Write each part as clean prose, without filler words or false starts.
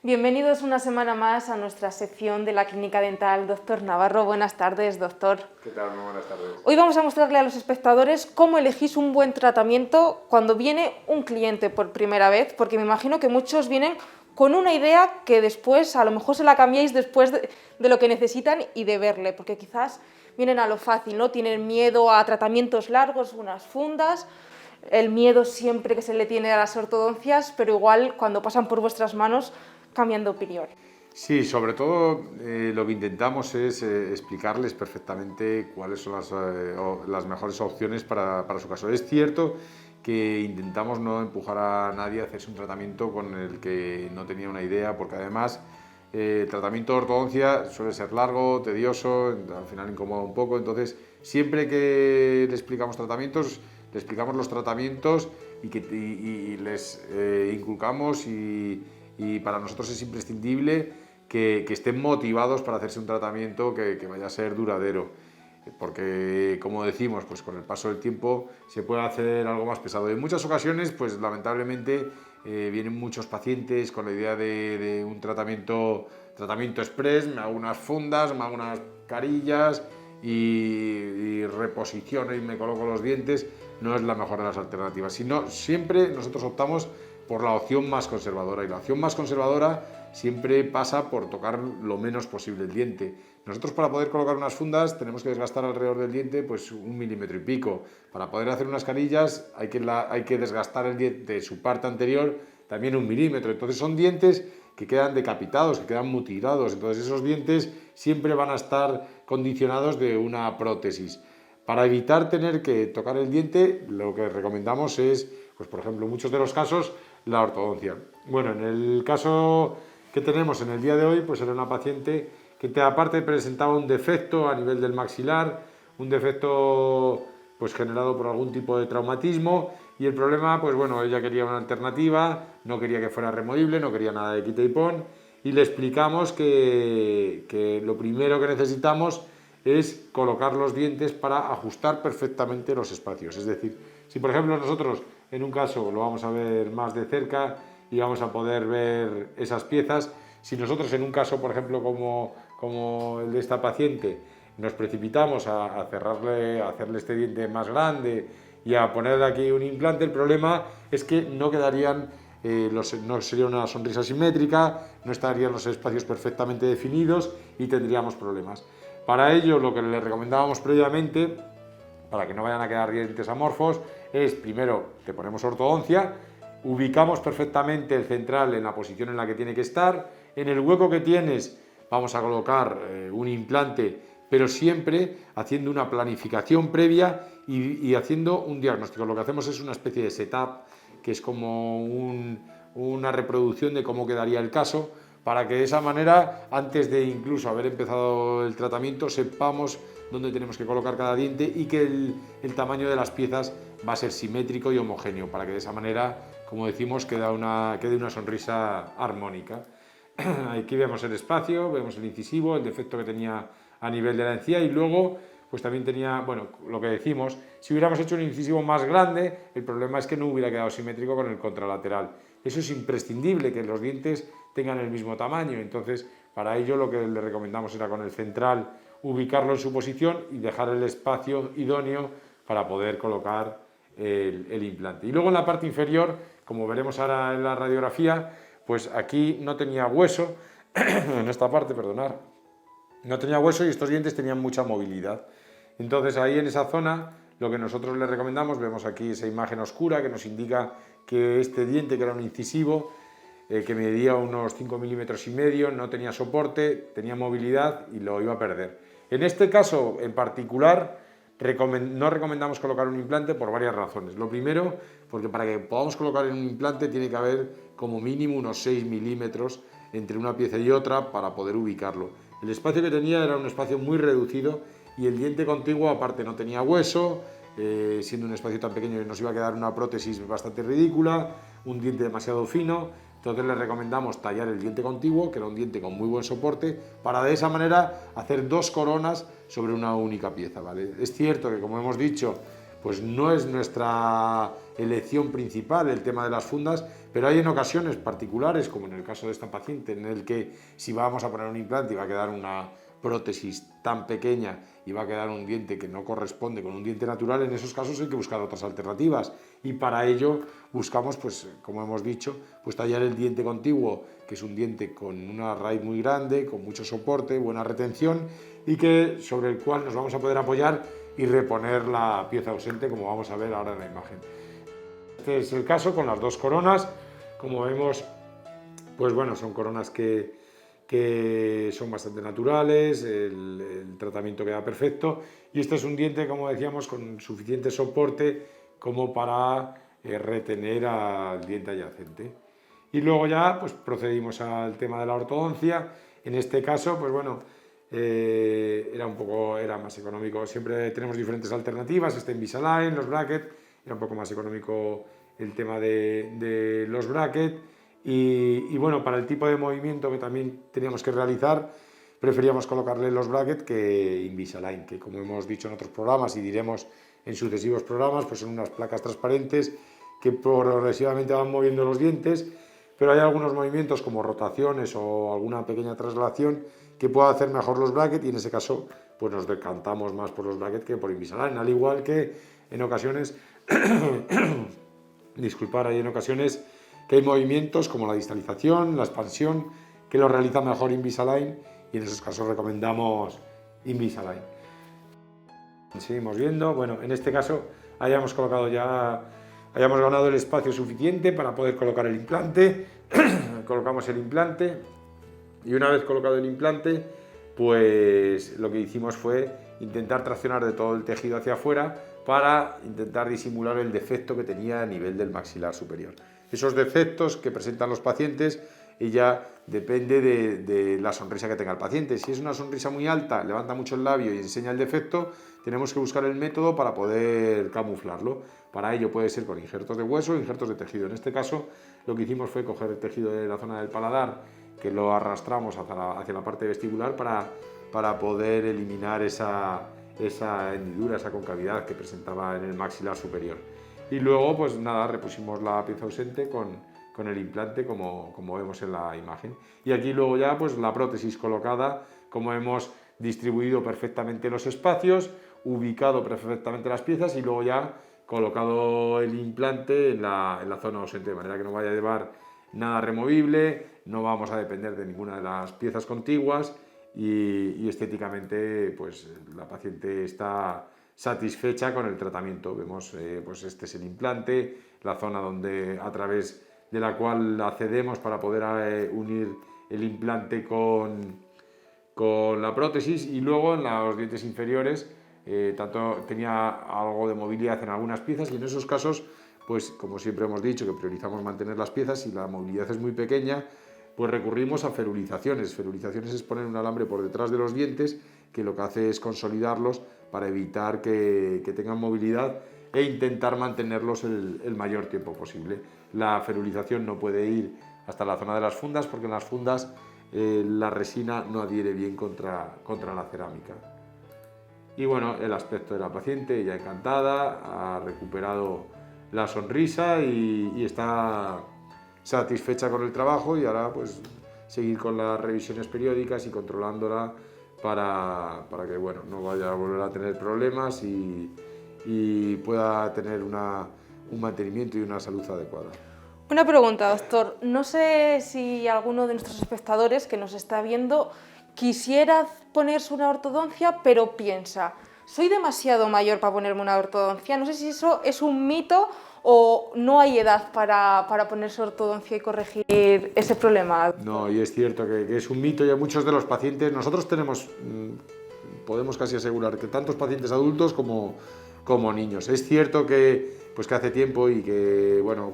Bienvenidos una semana más a nuestra sección de la Clínica Dental Doctor Navarro. Buenas tardes, doctor. ¿Qué tal? Muy buenas tardes. Hoy vamos a mostrarle a los espectadores cómo elegís un buen tratamiento cuando viene un cliente por primera vez, porque me imagino que muchos vienen con una idea que después a lo mejor se la cambiáis después de lo que necesitan y de verle, porque quizás vienen a lo fácil, ¿no? Tienen miedo a tratamientos largos, unas fundas, el miedo siempre que se le tiene a las ortodoncias, pero igual cuando pasan por vuestras manos cambian de opinión. Sí, sobre todo lo que intentamos es explicarles perfectamente cuáles son las mejores opciones para su caso. Es cierto que intentamos no empujar a nadie a hacerse un tratamiento con el que no tenía una idea, porque además el tratamiento de ortodoncia suele ser largo, tedioso, al final incomoda un poco, entonces siempre que le explicamos tratamientos, le explicamos los tratamientos y les inculcamos y para nosotros es imprescindible que estén motivados para hacerse un tratamiento que vaya a ser duradero. Porque, como decimos, pues con el paso del tiempo se puede hacer algo más pesado. En muchas ocasiones, pues lamentablemente, vienen muchos pacientes con la idea de un tratamiento express, me hago unas fundas, me hago unas carillas y reposiciono y me coloco los dientes. No es la mejor de las alternativas, sino siempre nosotros optamos por la opción más conservadora, y la opción más conservadora siempre pasa por tocar lo menos posible el diente. Nosotros, para poder colocar unas fundas, tenemos que desgastar alrededor del diente pues 1,5 milímetros. Para poder hacer unas carillas hay que desgastar el diente, su parte anterior, también 1 milímetro. Entonces son dientes que quedan decapitados, que quedan mutilados. Entonces esos dientes siempre van a estar condicionados de una prótesis. Para evitar tener que tocar el diente, lo que recomendamos es, pues por ejemplo, en muchos de los casos, la ortodoncia. Bueno, en el caso que tenemos en el día de hoy, pues era una paciente que aparte presentaba un defecto a nivel del maxilar, un defecto pues generado por algún tipo de traumatismo, y el problema, pues bueno, ella quería una alternativa, no quería que fuera removible, no quería nada de quita y pon, y le explicamos que lo primero que necesitamos es colocar los dientes para ajustar perfectamente los espacios. Es decir, si por ejemplo nosotros en un caso lo vamos a ver más de cerca y vamos a poder ver esas piezas, si nosotros en un caso, por ejemplo, como el de esta paciente, nos precipitamos a hacerle este diente más grande y a ponerle aquí un implante, el problema es que no quedarían, no sería una sonrisa simétrica, no estarían los espacios perfectamente definidos y tendríamos problemas. Para ello, lo que le recomendábamos previamente, para que no vayan a quedar dientes amorfos, es primero te ponemos ortodoncia, ubicamos perfectamente el central en la posición en la que tiene que estar, en el hueco que tienes vamos a colocar un implante, pero siempre haciendo una planificación previa y haciendo un diagnóstico. Lo que hacemos es una especie de setup, que es como una reproducción de cómo quedaría el caso, para que de esa manera, antes de incluso haber empezado el tratamiento, sepamos dónde tenemos que colocar cada diente y que el tamaño de las piezas va a ser simétrico y homogéneo, para que de esa manera, como decimos, quede una sonrisa armónica. Aquí vemos el espacio, vemos el incisivo, el defecto que tenía a nivel de la encía, y luego pues también tenía, bueno, lo que decimos, si hubiéramos hecho un incisivo más grande, el problema es que no hubiera quedado simétrico con el contralateral. Eso es imprescindible, que los dientes tengan el mismo tamaño. Entonces, para ello lo que le recomendamos era con el central ubicarlo en su posición y dejar el espacio idóneo para poder colocar el implante. Y luego en la parte inferior, como veremos ahora en la radiografía, pues aquí no tenía hueso, en esta parte, perdonad, no tenía hueso y estos dientes tenían mucha movilidad. Entonces ahí en esa zona lo que nosotros le recomendamos, vemos aquí esa imagen oscura que nos indica que este diente, que era un incisivo, que medía unos 5,5 milímetros, no tenía soporte, tenía movilidad y lo iba a perder. En este caso en particular no recomendamos colocar un implante por varias razones. Lo primero, porque para que podamos colocar un implante tiene que haber como mínimo unos 6 milímetros entre una pieza y otra para poder ubicarlo. El espacio que tenía era un espacio muy reducido y el diente contiguo aparte no tenía hueso, siendo un espacio tan pequeño nos iba a quedar una prótesis bastante ridícula, un diente demasiado fino. Entonces le recomendamos tallar el diente contiguo, que era un diente con muy buen soporte, para de esa manera hacer 2 coronas sobre una única pieza, ¿vale? Es cierto que, como hemos dicho, pues no es nuestra elección principal el tema de las fundas, pero hay en ocasiones particulares, como en el caso de esta paciente, en el que si vamos a poner un implante y va a quedar una prótesis tan pequeña y va a quedar un diente que no corresponde con un diente natural, en esos casos hay que buscar otras alternativas, y para ello buscamos, pues como hemos dicho, pues tallar el diente contiguo, que es un diente con una raíz muy grande, con mucho soporte, buena retención, y que sobre el cual nos vamos a poder apoyar y reponer la pieza ausente, como vamos a ver ahora en la imagen. Este es el caso con las dos coronas. Como vemos, pues bueno, son coronas que son bastante naturales, el tratamiento queda perfecto, y este es un diente, como decíamos, con suficiente soporte como para retener al diente adyacente. Y luego ya pues procedimos al tema de la ortodoncia. En este caso, pues bueno, era más económico. Siempre tenemos diferentes alternativas, este Invisalign, los brackets, era un poco más económico el tema de los brackets. Y bueno, para el tipo de movimiento que también teníamos que realizar, preferíamos colocarle los brackets que Invisalign, que como hemos dicho en otros programas y diremos en sucesivos programas, pues son unas placas transparentes que progresivamente van moviendo los dientes, pero hay algunos movimientos como rotaciones o alguna pequeña traslación que pueda hacer mejor los brackets, y en ese caso pues nos decantamos más por los brackets que por Invisalign, al igual que en ocasiones hay en ocasiones que hay movimientos como la distalización, la expansión, que lo realiza mejor Invisalign, y en esos casos recomendamos Invisalign. Seguimos viendo, bueno, en este caso hayamos ganado el espacio suficiente para poder colocar el implante. Colocamos el implante, y una vez colocado el implante, pues lo que hicimos fue intentar traccionar de todo el tejido hacia afuera para intentar disimular el defecto que tenía a nivel del maxilar superior. Esos defectos que presentan los pacientes, y ya depende de la sonrisa que tenga el paciente. Si es una sonrisa muy alta, levanta mucho el labio y enseña el defecto, tenemos que buscar el método para poder camuflarlo. Para ello puede ser con injertos de hueso o injertos de tejido. En este caso, lo que hicimos fue coger el tejido de la zona del paladar, que lo arrastramos hacia la parte vestibular para poder eliminar esa hendidura, esa concavidad que presentaba en el maxilar superior. Y luego, pues nada, repusimos la pieza ausente con el implante, como vemos en la imagen. Y aquí luego ya pues la prótesis colocada, como hemos distribuido perfectamente los espacios, ubicado perfectamente las piezas, y luego ya colocado el implante en la zona ausente, de manera que no vaya a llevar nada removible, no vamos a depender de ninguna de las piezas contiguas, y estéticamente pues la paciente está satisfecha con el tratamiento. Vemos, pues este es el implante, la zona a través de la cual accedemos para poder unir el implante con la prótesis, y luego en los dientes inferiores tanto tenía algo de movilidad en algunas piezas, y en esos casos, pues como siempre hemos dicho, que priorizamos mantener las piezas. Si la movilidad es muy pequeña, pues recurrimos a ferulizaciones. Ferulizaciones es poner un alambre por detrás de los dientes, que lo que hace es consolidarlos para evitar que tengan movilidad e intentar mantenerlos el mayor tiempo posible. La ferulización no puede ir hasta la zona de las fundas, porque en las fundas la resina no adhiere bien contra la cerámica. Y bueno, el aspecto de la paciente, ya encantada, ha recuperado la sonrisa y está satisfecha con el trabajo, y ahora pues seguir con las revisiones periódicas y controlándola para que bueno, no vaya a volver a tener problemas y pueda tener un mantenimiento y una salud adecuada. Una pregunta, doctor. No sé si alguno de nuestros espectadores que nos está viendo quisiera ponerse una ortodoncia, pero piensa, soy demasiado mayor para ponerme una ortodoncia. No sé si eso es un mito o no hay edad para ponerse ortodoncia y corregir ese problema. No, y es cierto que es un mito, y a muchos de los pacientes, nosotros podemos casi asegurar que tantos pacientes adultos como niños. Es cierto que hace tiempo, y que bueno,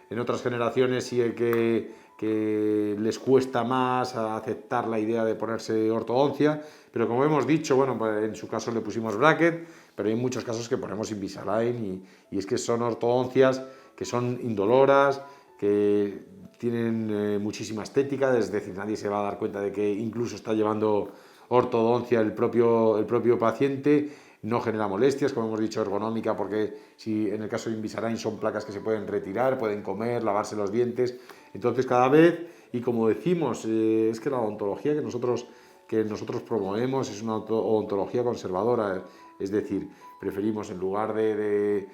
en otras generaciones sí que les cuesta más aceptar la idea de ponerse ortodoncia, pero como hemos dicho, bueno, pues en su caso le pusimos bracket, pero hay muchos casos que ponemos Invisalign, y es que son ortodoncias que son indoloras, que tienen muchísima estética, es decir, nadie se va a dar cuenta de que incluso está llevando ortodoncia el propio paciente. no genera molestias, como hemos dicho, ergonómica, porque si en el caso de Invisalign son placas que se pueden retirar, pueden comer, lavarse los dientes. Entonces cada vez, y como decimos, es que la odontología que nosotros promovemos es una odontología conservadora, es decir, preferimos en lugar de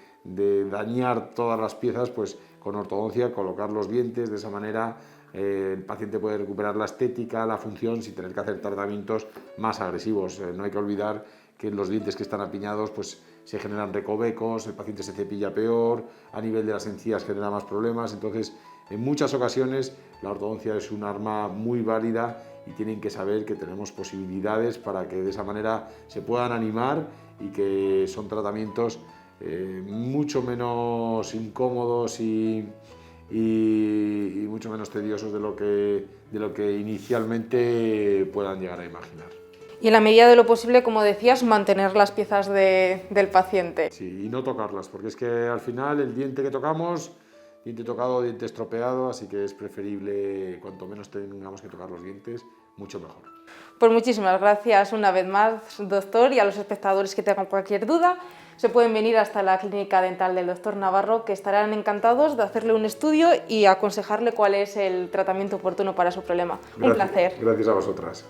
dañar todas las piezas, pues con ortodoncia colocar los dientes, de esa manera el paciente puede recuperar la estética, la función, sin tener que hacer tratamientos más agresivos. No hay que olvidar que los dientes que están apiñados pues se generan recovecos, el paciente se cepilla peor, a nivel de las encías genera más problemas. Entonces, en muchas ocasiones la ortodoncia es un arma muy válida y tienen que saber que tenemos posibilidades para que de esa manera se puedan animar y que son tratamientos mucho menos incómodos y mucho menos tediosos de lo que inicialmente puedan llegar a imaginar. Y en la medida de lo posible, como decías, mantener las piezas del paciente. Sí, y no tocarlas, porque es que al final el diente que tocamos, diente tocado, diente estropeado, así que es preferible, cuanto menos tengamos que tocar los dientes, mucho mejor. Pues muchísimas gracias una vez más, doctor, y a los espectadores que tengan cualquier duda, se pueden venir hasta la clínica dental del doctor Navarro, que estarán encantados de hacerle un estudio y aconsejarle cuál es el tratamiento oportuno para su problema. Un placer. Gracias a vosotras.